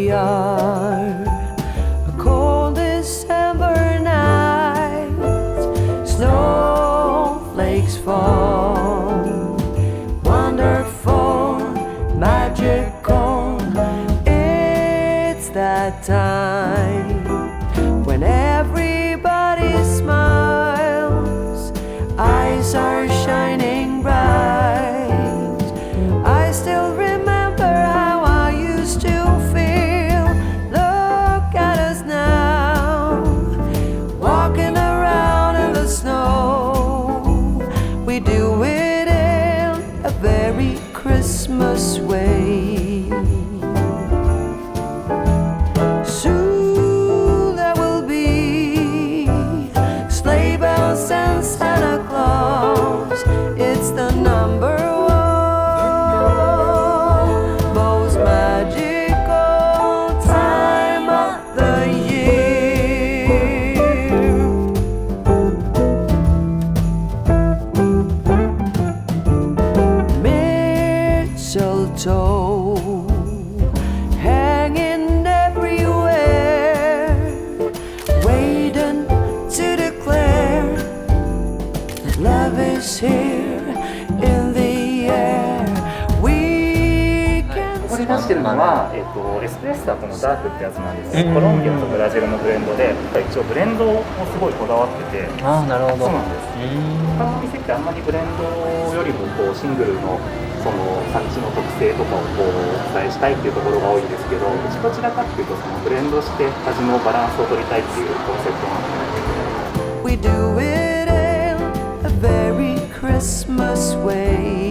we are. A cold December night, snowflakes fall. Wonderful, magical, it's that time when everybody smiles, eyes are shining bright. I still remember how I used to feel. Look at us now, walking around in the snow. We do it in a very Christmas way. Soon there will be sleigh bells and Santa Claus. It's the number one most magical time of the year. Mistletoe hanging everywhere, waiting to declare that love is here in the air. We can ここで出してるのは、エスプレッソはこのダークってやつなんです。コロンビアとブラジルのブレンドで、一応ブレンドもすごいこだわってて。ああ、なるほど。そうなんです。他の店ってあんまりブレンドよりもこうシングルのその産地の特性とかをこうお伝えしたいっていうところが多いんですけど、うちどちらかっていうとそのブレンドして味のバランスを取りたいっていうコンセプトなんで。We do it in a very Christmas way.